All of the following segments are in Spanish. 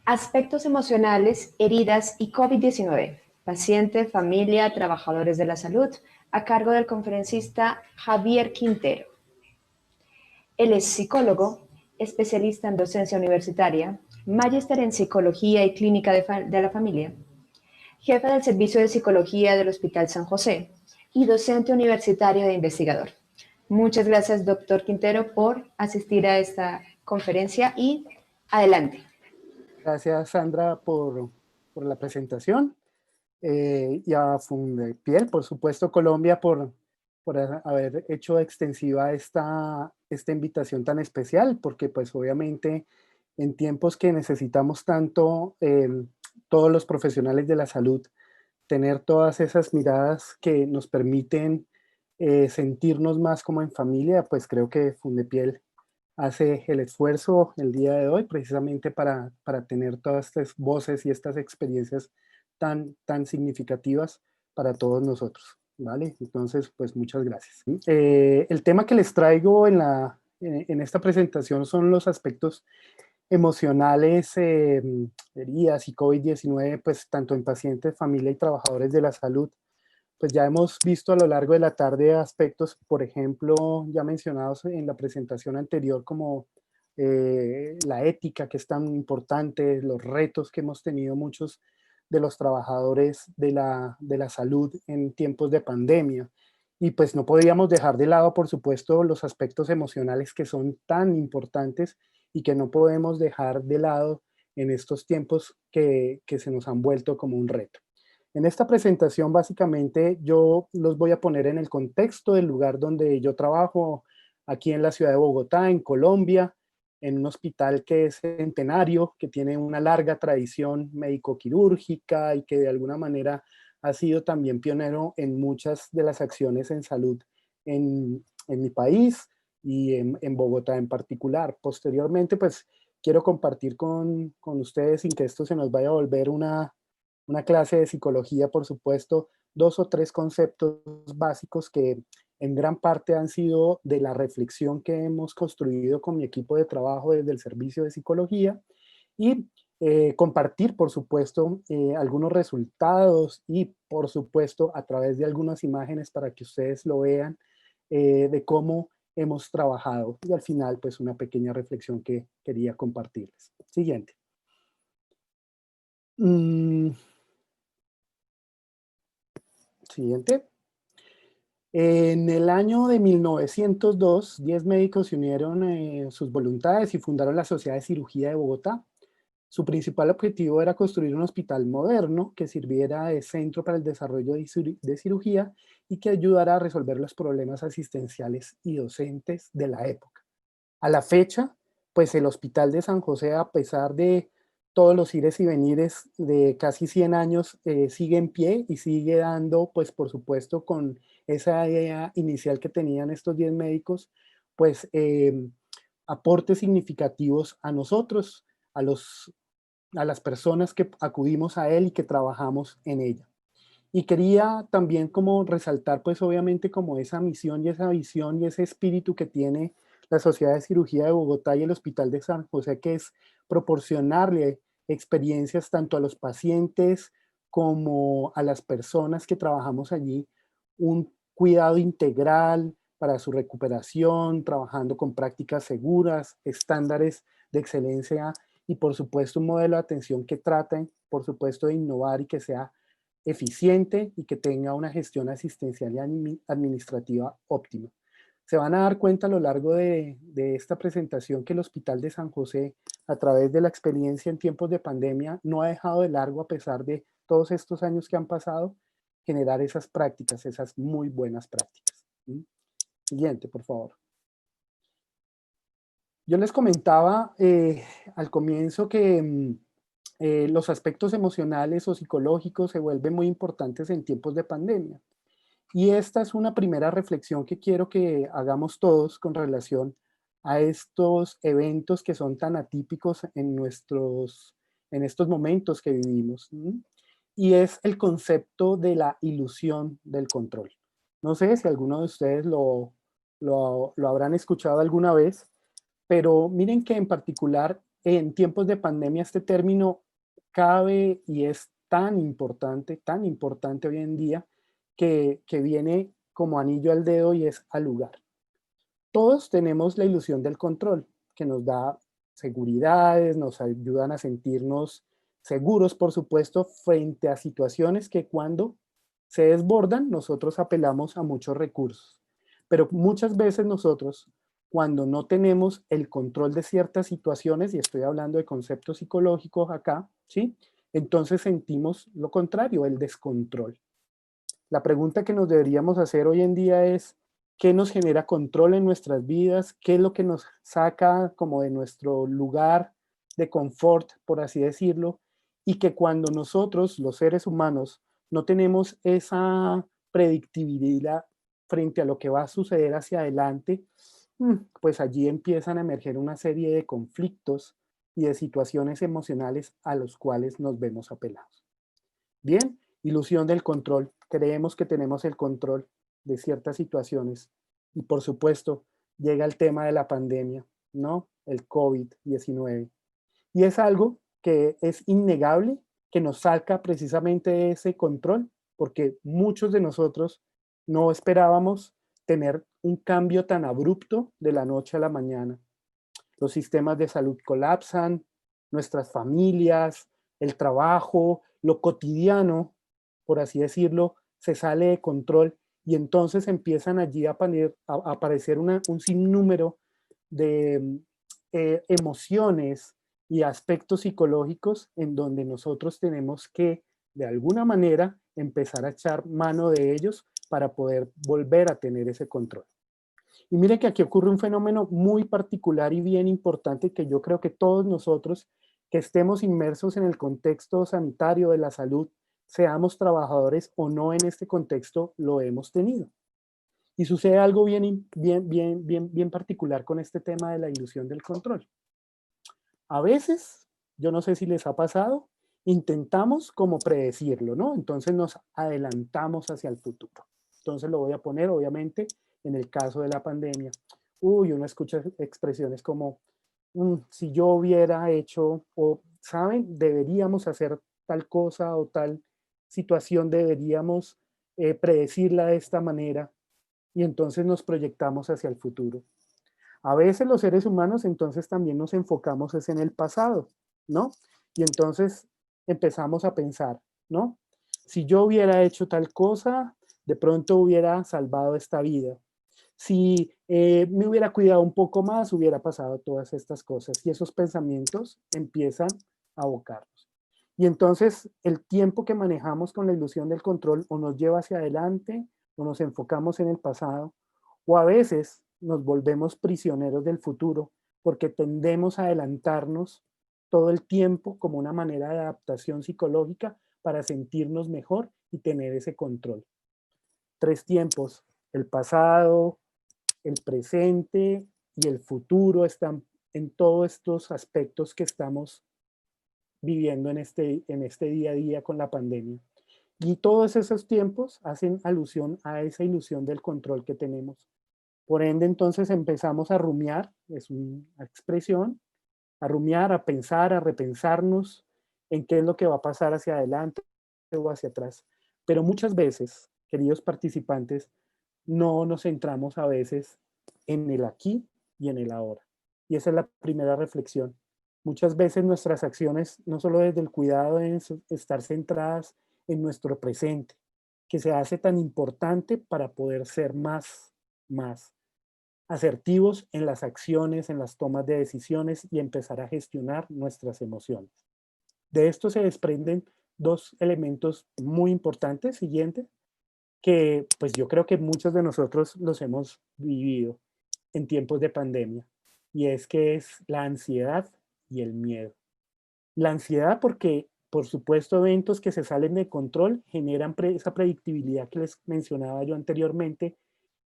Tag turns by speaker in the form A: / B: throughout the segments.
A: Aspectos emocionales, heridas y COVID-19. Paciente, familia, trabajadores de la salud, a cargo del conferencista Javier Quintero. Él es psicólogo, especialista en docencia universitaria, magíster en psicología y clínica de la familia, jefe del Servicio de Psicología del Hospital San José y docente universitario e investigador. Muchas gracias, doctor Quintero, por asistir a esta conferencia y adelante.
B: Gracias, Sandra, por la presentación y a Fundepiel, por supuesto, Colombia, por haber hecho extensiva esta invitación tan especial, porque pues obviamente en tiempos que necesitamos tanto todos los profesionales de la salud, tener todas esas miradas que nos permiten sentirnos más como en familia, pues creo que Fundepiel hace el esfuerzo el día de hoy precisamente para tener todas estas voces y estas experiencias tan significativas para todos nosotros, ¿vale? Entonces, pues muchas gracias. El tema que les traigo en esta presentación son los aspectos emocionales, heridas y COVID-19, pues tanto en pacientes, familia y trabajadores de la salud. Pues ya hemos visto a lo largo de la tarde aspectos, por ejemplo, ya mencionados en la presentación anterior, como la ética, que es tan importante, los retos que hemos tenido muchos de los trabajadores de la salud en tiempos de pandemia. Y pues no podíamos dejar de lado, por supuesto, los aspectos emocionales que son tan importantes y que no podemos dejar de lado en estos tiempos que se nos han vuelto como un reto. En esta presentación, básicamente, yo los voy a poner en el contexto del lugar donde yo trabajo, aquí en la ciudad de Bogotá, en Colombia, en un hospital que es centenario, que tiene una larga tradición médico-quirúrgica y que de alguna manera ha sido también pionero en muchas de las acciones en salud en mi país y en Bogotá en particular. Posteriormente, pues, quiero compartir con ustedes, sin que esto se nos vaya a volver una clase de psicología, por supuesto, 2 o 3 conceptos básicos que en gran parte han sido de la reflexión que hemos construido con mi equipo de trabajo desde el servicio de psicología y compartir, por supuesto, algunos resultados y, por supuesto, a través de algunas imágenes para que ustedes lo vean, de cómo hemos trabajado. Y al final, pues, una pequeña reflexión que quería compartirles. Siguiente. Siguiente. En el año de 1902, 10 médicos se unieron sus voluntades y fundaron la Sociedad de Cirugía de Bogotá. Su principal objetivo era construir un hospital moderno que sirviera de centro para el desarrollo de cirugía y que ayudara a resolver los problemas asistenciales y docentes de la época. A la fecha, pues el Hospital de San José, a pesar de todos los ires y venires de casi 100 años, sigue en pie y sigue dando, pues por supuesto, con esa idea inicial que tenían estos 10 médicos, pues aportes significativos a nosotros, a, a las personas que acudimos a él y que trabajamos en ella. Y quería también como resaltar, pues obviamente como esa misión y esa visión y ese espíritu que tiene la Sociedad de Cirugía de Bogotá y el Hospital de San José, que es proporcionarle experiencias tanto a los pacientes como a las personas que trabajamos allí, un cuidado integral para su recuperación, trabajando con prácticas seguras, estándares de excelencia y por supuesto un modelo de atención que traten, por supuesto, de innovar y que sea eficiente y que tenga una gestión asistencial y administrativa óptima. Se van a dar cuenta a lo largo de esta presentación que el Hospital de San José, a través de la experiencia en tiempos de pandemia, no ha dejado de largo, a pesar de todos estos años que han pasado, generar esas prácticas, esas muy buenas prácticas. Siguiente, por favor. Yo les comentaba al comienzo que los aspectos emocionales o psicológicos se vuelven muy importantes en tiempos de pandemia. Y esta es una primera reflexión que quiero que hagamos todos con relación a estos eventos que son tan atípicos en estos momentos que vivimos. Y es el concepto de la ilusión del control. No sé si alguno de ustedes lo habrán escuchado alguna vez, pero miren que en particular en tiempos de pandemia este término cabe y es tan importante hoy en día que viene como anillo al dedo y es al lugar. Todos tenemos la ilusión del control, que nos da seguridades, nos ayudan a sentirnos seguros, por supuesto, frente a situaciones que cuando se desbordan, nosotros apelamos a muchos recursos. Pero muchas veces nosotros, cuando no tenemos el control de ciertas situaciones, y estoy hablando de conceptos psicológicos acá, ¿sí? Entonces sentimos lo contrario, el descontrol. La pregunta que nos deberíamos hacer hoy en día es, ¿qué nos genera control en nuestras vidas? ¿Qué es lo que nos saca como de nuestro lugar de confort, por así decirlo? Y que cuando nosotros, los seres humanos, no tenemos esa predictibilidad frente a lo que va a suceder hacia adelante, pues allí empiezan a emerger una serie de conflictos y de situaciones emocionales a los cuales nos vemos apelados. Bien, ilusión del control. Creemos que tenemos el control de ciertas situaciones. Y por supuesto, llega el tema de la pandemia, ¿no? El COVID-19. Y es algo que es innegable, que nos saca precisamente de ese control, porque muchos de nosotros no esperábamos tener un cambio tan abrupto de la noche a la mañana. Los sistemas de salud colapsan, nuestras familias, el trabajo, lo cotidiano, por así decirlo, se sale de control y entonces empiezan allí a aparecer un sinnúmero de emociones y aspectos psicológicos en donde nosotros tenemos que, de alguna manera, empezar a echar mano de ellos para poder volver a tener ese control. Y mire que aquí ocurre un fenómeno muy particular y bien importante que yo creo que todos nosotros que estemos inmersos en el contexto sanitario de la salud, seamos trabajadores o no en este contexto, lo hemos tenido. Y sucede algo bien particular con este tema de la ilusión del control. A veces, yo no sé si les ha pasado, intentamos como predecirlo, ¿no? Entonces nos adelantamos hacia el futuro. Entonces lo voy a poner, obviamente, en el caso de la pandemia. Uy, uno escucha expresiones como, si yo hubiera hecho, o, ¿saben? Deberíamos hacer tal cosa o tal situación, deberíamos predecirla de esta manera. Y entonces nos proyectamos hacia el futuro. A veces los seres humanos entonces también nos enfocamos es en el pasado, ¿no? Y entonces empezamos a pensar, ¿no? Si yo hubiera hecho tal cosa, de pronto hubiera salvado esta vida. Si me hubiera cuidado un poco más, hubiera pasado todas estas cosas. Y esos pensamientos empiezan a abocarnos. Y entonces el tiempo que manejamos con la ilusión del control o nos lleva hacia adelante o nos enfocamos en el pasado, o a veces nos volvemos prisioneros del futuro porque tendemos a adelantarnos todo el tiempo como una manera de adaptación psicológica para sentirnos mejor y tener ese control. Tres tiempos: el pasado, el presente y el futuro están en todos estos aspectos que estamos viviendo en este día a día con la pandemia. Y todos esos tiempos hacen alusión a esa ilusión del control que tenemos. Por ende, entonces empezamos a rumiar, es una expresión, a rumiar, a pensar, a repensarnos en qué es lo que va a pasar hacia adelante o hacia atrás. Pero muchas veces, queridos participantes, no nos centramos a veces en el aquí y en el ahora. Y esa es la primera reflexión. Muchas veces nuestras acciones, no solo desde el cuidado, deben estar centradas en nuestro presente, que se hace tan importante para poder ser más asertivos en las acciones, en las tomas de decisiones y empezar a gestionar nuestras emociones. De esto se desprenden dos elementos muy importantes, siguiente, que pues yo creo que muchos de nosotros los hemos vivido en tiempos de pandemia, y es que es la ansiedad y el miedo. La ansiedad porque, por supuesto, eventos que se salen de control generan esa predictibilidad que les mencionaba yo anteriormente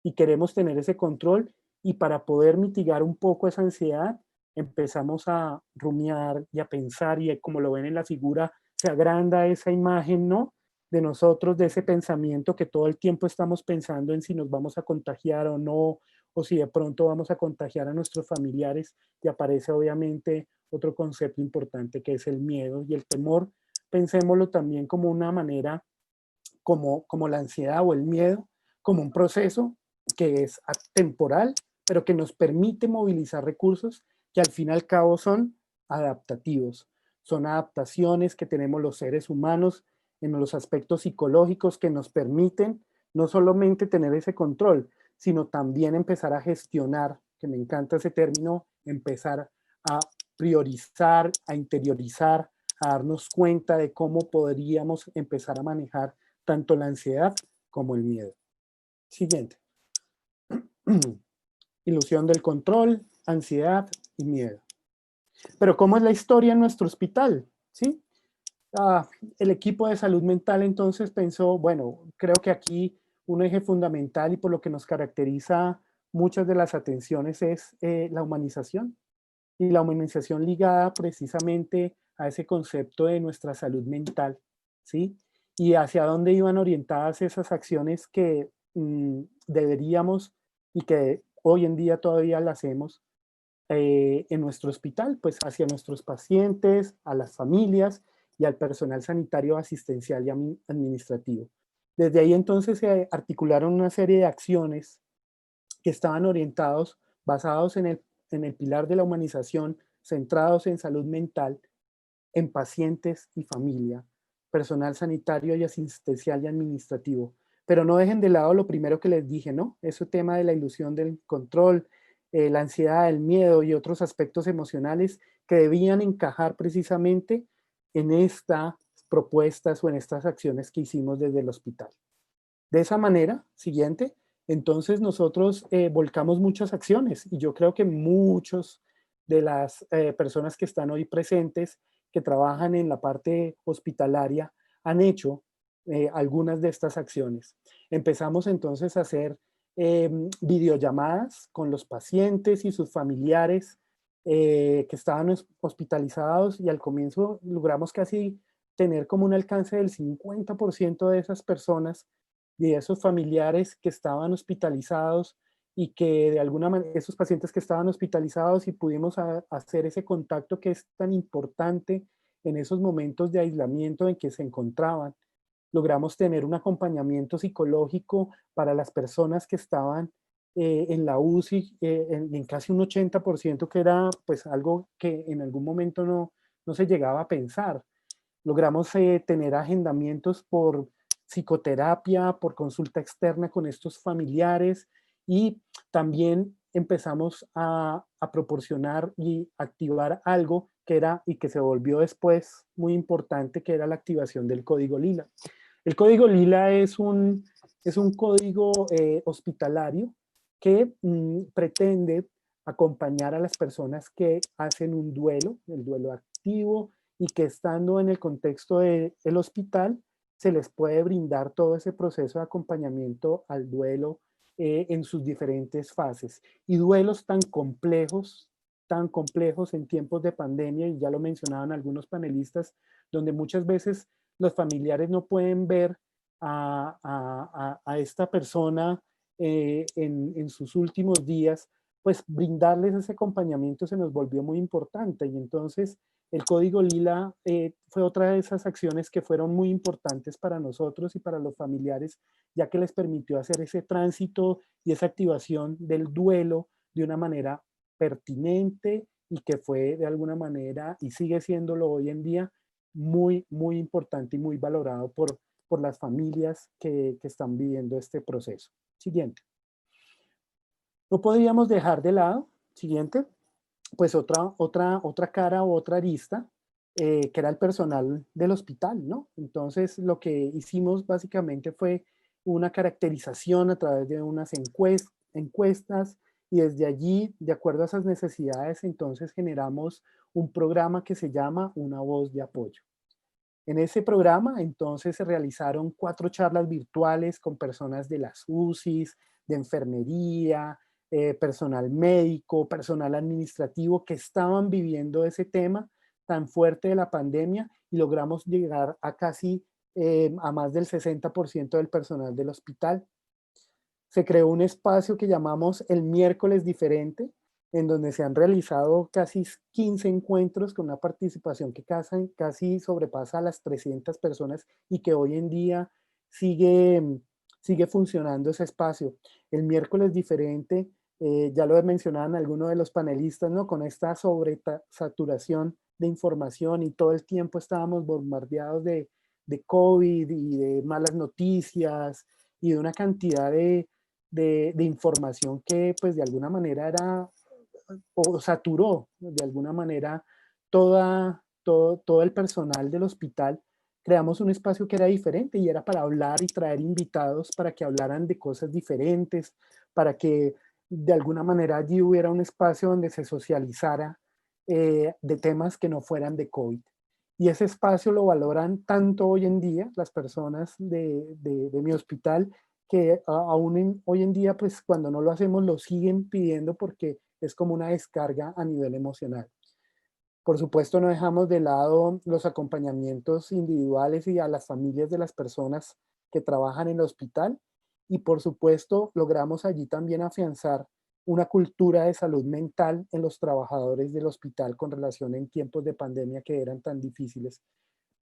B: y queremos tener ese control, y para poder mitigar un poco esa ansiedad empezamos a rumiar y a pensar y como lo ven en la figura se agranda esa imagen, ¿no? De nosotros, de ese pensamiento que todo el tiempo estamos pensando en si nos vamos a contagiar o no, o si de pronto vamos a contagiar a nuestros familiares, y aparece obviamente otro concepto importante que es el miedo. Y el temor, pensémoslo también como una manera, como la ansiedad o el miedo, como un proceso que es atemporal, pero que nos permite movilizar recursos que al fin y al cabo son adaptativos. Son adaptaciones que tenemos los seres humanos en los aspectos psicológicos que nos permiten no solamente tener ese control, sino también empezar a gestionar, que me encanta ese término, empezar a priorizar, a interiorizar, a darnos cuenta de cómo podríamos empezar a manejar tanto la ansiedad como el miedo. Siguiente. Ilusión del control, ansiedad y miedo. Pero ¿cómo es la historia en nuestro hospital? ¿Sí? El equipo de salud mental entonces pensó, bueno, creo que aquí un eje fundamental y por lo que nos caracteriza muchas de las atenciones es la humanización. Y la humanización ligada precisamente a ese concepto de nuestra salud mental, ¿sí? Y hacia dónde iban orientadas esas acciones que deberíamos y que hoy en día todavía las hacemos en nuestro hospital, pues hacia nuestros pacientes, a las familias y al personal sanitario, asistencial y administrativo. Desde ahí entonces se articularon una serie de acciones que estaban orientados, basados en el pilar de la humanización, centrados en salud mental, en pacientes y familia, personal sanitario y asistencial y administrativo. Pero no dejen de lado lo primero que les dije, ¿no? Ese tema de la ilusión del control, la ansiedad, el miedo y otros aspectos emocionales que debían encajar precisamente en estas propuestas o en estas acciones que hicimos desde el hospital. De esa manera, siguiente, entonces nosotros volcamos muchas acciones y yo creo que muchos de las personas que están hoy presentes, que trabajan en la parte hospitalaria, han hecho algunas de estas acciones. Empezamos entonces a hacer videollamadas con los pacientes y sus familiares que estaban hospitalizados y al comienzo logramos casi tener como un alcance del 50% de esas personas y de esos familiares que estaban hospitalizados y que de alguna manera, esos pacientes que estaban hospitalizados y pudimos hacer ese contacto que es tan importante en esos momentos de aislamiento en que se encontraban. Logramos tener un acompañamiento psicológico para las personas que estaban en la UCI en casi un 80%, que era pues algo que en algún momento no se llegaba a pensar. Logramos tener agendamientos por psicoterapia, por consulta externa con estos familiares y también empezamos a proporcionar y activar algo que era y que se volvió después muy importante, que era la activación del código lila. El código lila es un código hospitalario que pretende acompañar a las personas que hacen un duelo, el duelo activo, y que estando en el contexto del hospital se les puede brindar todo ese proceso de acompañamiento al duelo en sus diferentes fases. Y duelos tan complejos en tiempos de pandemia, y ya lo mencionaban algunos panelistas, donde muchas veces los familiares no pueden ver a esta persona en sus últimos días, pues brindarles ese acompañamiento se nos volvió muy importante. Y entonces el Código Lila fue otra de esas acciones que fueron muy importantes para nosotros y para los familiares, ya que les permitió hacer ese tránsito y esa activación del duelo de una manera pertinente y que fue de alguna manera, y sigue siéndolo hoy en día, muy importante y muy valorado por las familias que están viviendo este proceso. Siguiente. No podríamos dejar de lado, siguiente, pues otra cara o otra arista, que era el personal del hospital, ¿no? Entonces, lo que hicimos básicamente fue una caracterización a través de unas encuestas y desde allí, de acuerdo a esas necesidades, entonces generamos un programa que se llama Una Voz de Apoyo. En ese programa, entonces, se realizaron 4 charlas virtuales con personas de las UCIs, de enfermería, personal médico, personal administrativo que estaban viviendo ese tema tan fuerte de la pandemia y logramos llegar a casi a más del 60% del personal del hospital. Se creó un espacio que llamamos el miércoles diferente, en donde se han realizado casi 15 encuentros con una participación que casi sobrepasa a las 300 personas y que hoy en día sigue, sigue funcionando ese espacio. El miércoles diferente, ya lo mencionaban algunos de los panelistas, ¿no? Con esta sobresaturación de información y todo el tiempo estábamos bombardeados de COVID y de malas noticias y de una cantidad de información que pues de alguna manera era o saturó de alguna manera todo el personal del hospital. Creamos un espacio que era diferente y era para hablar y traer invitados para que hablaran de cosas diferentes, para que de alguna manera allí hubiera un espacio donde se socializara de temas que no fueran de COVID. Y ese espacio lo valoran tanto hoy en día las personas de mi hospital que aún hoy en día, pues cuando no lo hacemos, lo siguen pidiendo porque es como una descarga a nivel emocional. Por supuesto, no dejamos de lado los acompañamientos individuales y a las familias de las personas que trabajan en el hospital y por supuesto logramos allí también afianzar una cultura de salud mental en los trabajadores del hospital con relación en tiempos de pandemia que eran tan difíciles.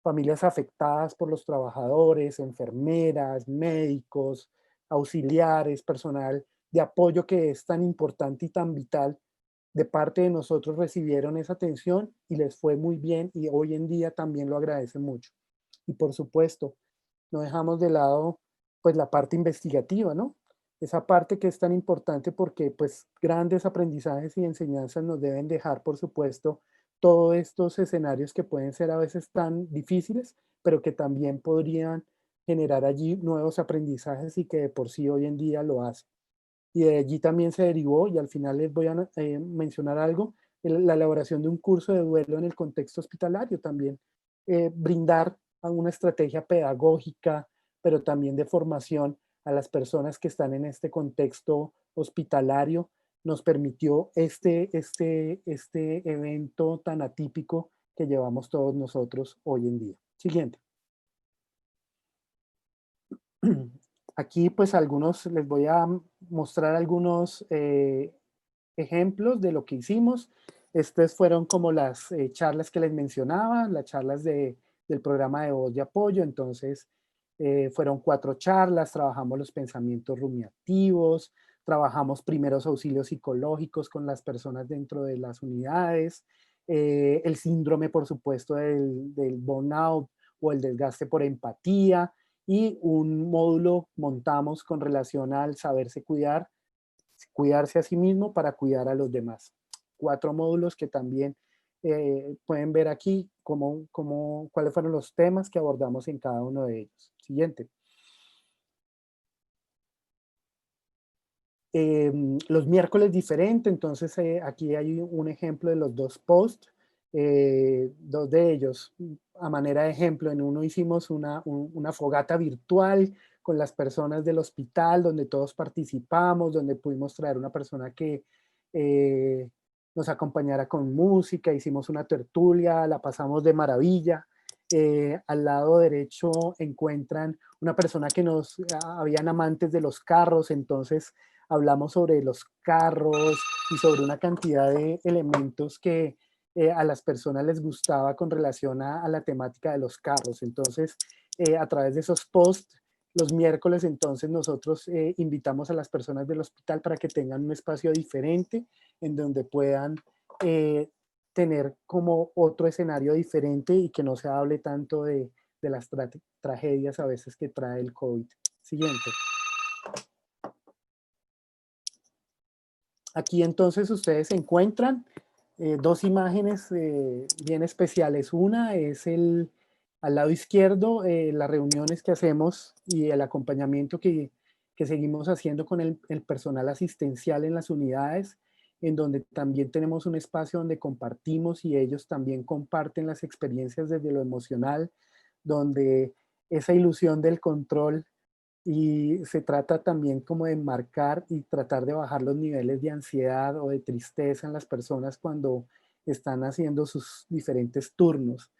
B: Familias afectadas por los trabajadores, enfermeras, médicos, auxiliares, personal de apoyo que es tan importante y tan vital de parte de nosotros recibieron esa atención y les fue muy bien y hoy en día también lo agradecen mucho. Y por supuesto, no dejamos de lado pues la parte investigativa, ¿no? Esa parte que es tan importante porque pues grandes aprendizajes y enseñanzas nos deben dejar, por supuesto, todos estos escenarios que pueden ser a veces tan difíciles, pero que también podrían generar allí nuevos aprendizajes y que de por sí hoy en día lo hacen. Y de allí también se derivó, y al final les voy a mencionar algo, la elaboración de un curso de duelo en el contexto hospitalario también. Brindar a una estrategia pedagógica, pero también de formación a las personas que están en este contexto hospitalario, nos permitió este evento tan atípico que llevamos todos nosotros hoy en día. Siguiente. Aquí pues algunos, les voy a mostrar algunos ejemplos de lo que hicimos. Estas fueron como las charlas que les mencionaba, las charlas del programa de voz de apoyo. Entonces, fueron 4 charlas, trabajamos los pensamientos rumiativos, trabajamos primeros auxilios psicológicos con las personas dentro de las unidades, el síndrome, por supuesto, del burnout o el desgaste por empatía, y un módulo montamos con relación al saberse cuidar, cuidarse a sí mismo para cuidar a los demás. 4 módulos que también pueden ver aquí cuáles fueron los temas que abordamos en cada uno de ellos. Siguiente. Los miércoles diferente, entonces aquí hay un ejemplo de los 2 posts, 2 de ellos a manera de ejemplo. En uno hicimos una fogata virtual con las personas del hospital, donde todos participamos, donde pudimos traer una persona que nos acompañara con música, hicimos una tertulia, la pasamos de maravilla. Al lado derecho encuentran una persona que habían amantes de los carros, entonces hablamos sobre los carros y sobre una cantidad de elementos que a las personas les gustaba con relación a la temática de los carros. Entonces, a través de esos posts, los miércoles, entonces nosotros invitamos a las personas del hospital para que tengan un espacio diferente en donde puedan tener como otro escenario diferente y que no se hable tanto de las tragedias a veces que trae el COVID. Siguiente. Aquí entonces ustedes encuentran 2 imágenes bien especiales. Una es al lado izquierdo, las reuniones que hacemos y el acompañamiento que seguimos haciendo con el personal asistencial en las unidades, en donde también tenemos un espacio donde compartimos y ellos también comparten las experiencias desde lo emocional, donde esa ilusión del control y se trata también como de marcar y tratar de bajar los niveles de ansiedad o de tristeza en las personas cuando están haciendo sus diferentes turnos.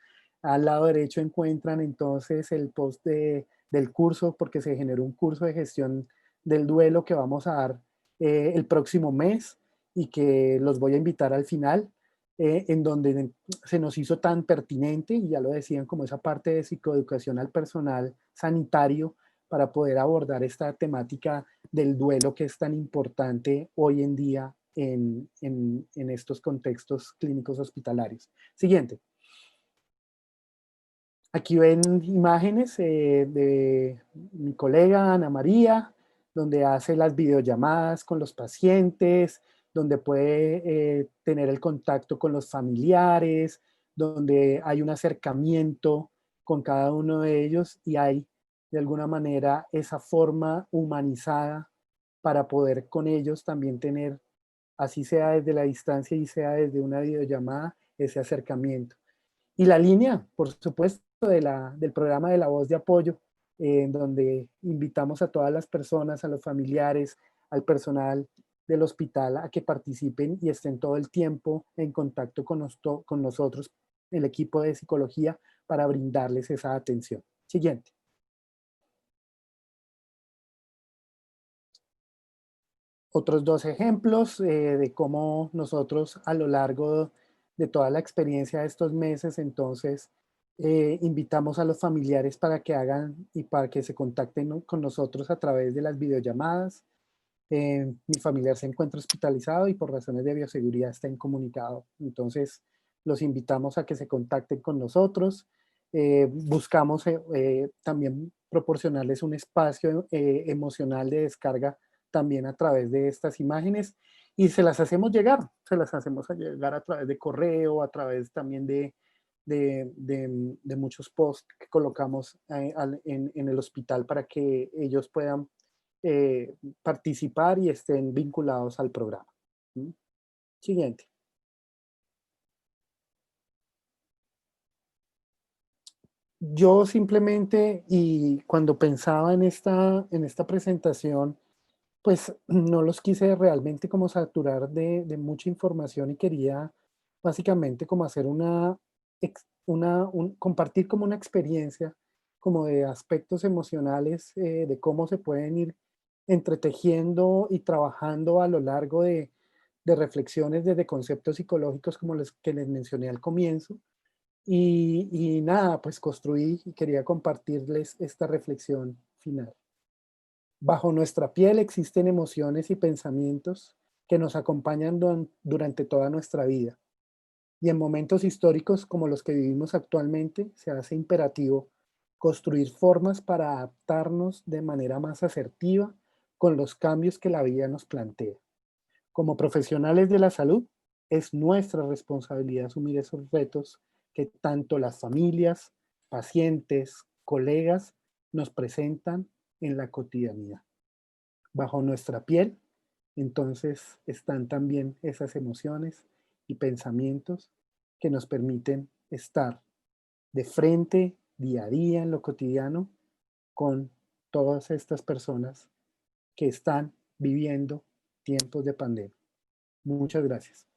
B: Al lado derecho encuentran entonces el post del curso, porque se generó un curso de gestión del duelo que vamos a dar el próximo mes. y que los voy a invitar al final, en donde se nos hizo tan pertinente, y ya lo decían, como esa parte de psicoeducación al personal sanitario para poder abordar esta temática del duelo que es tan importante hoy en día en estos contextos clínicos hospitalarios. Siguiente. Aquí ven imágenes de mi colega Ana María, donde hace las videollamadas con los pacientes, donde puede tener el contacto con los familiares, donde hay un acercamiento con cada uno de ellos y hay de alguna manera esa forma humanizada para poder con ellos también tener, así sea desde la distancia y sea desde una videollamada, ese acercamiento. Y la línea, por supuesto, del programa de La Voz de Apoyo, en donde invitamos a todas las personas, a los familiares, al personal del hospital a que participen y estén todo el tiempo en contacto con nosotros, el equipo de psicología, para brindarles esa atención. Siguiente. Otros dos ejemplos de cómo nosotros a lo largo de toda la experiencia de estos meses, entonces, invitamos a los familiares para que hagan y para que se contacten con nosotros a través de las videollamadas. Mi familiar se encuentra hospitalizado y por razones de bioseguridad está incomunicado. Entonces, los invitamos a que se contacten con nosotros. Buscamos también proporcionarles un espacio emocional de descarga también a través de estas imágenes y se las hacemos llegar a través de correo, a través también de muchos posts que colocamos en el hospital para que ellos puedan participar y estén vinculados al programa. ¿Mm? Siguiente. Yo simplemente, y cuando pensaba en esta presentación, pues no los quise realmente como saturar de mucha información y quería básicamente como hacer compartir como una experiencia como de aspectos emocionales, de cómo se pueden ir entretejiendo y trabajando a lo largo de reflexiones desde conceptos psicológicos como los que les mencioné al comienzo. Y nada, pues construí y quería compartirles esta reflexión final. Bajo nuestra piel existen emociones y pensamientos que nos acompañan durante toda nuestra vida. Y en momentos históricos como los que vivimos actualmente, se hace imperativo construir formas para adaptarnos de manera más asertiva con los cambios que la vida nos plantea. Como profesionales de la salud, es nuestra responsabilidad asumir esos retos que tanto las familias, pacientes, colegas nos presentan en la cotidianidad. Bajo nuestra piel, entonces están también esas emociones y pensamientos que nos permiten estar de frente día a día en lo cotidiano con todas estas personas que están viviendo tiempos de pandemia. Muchas gracias.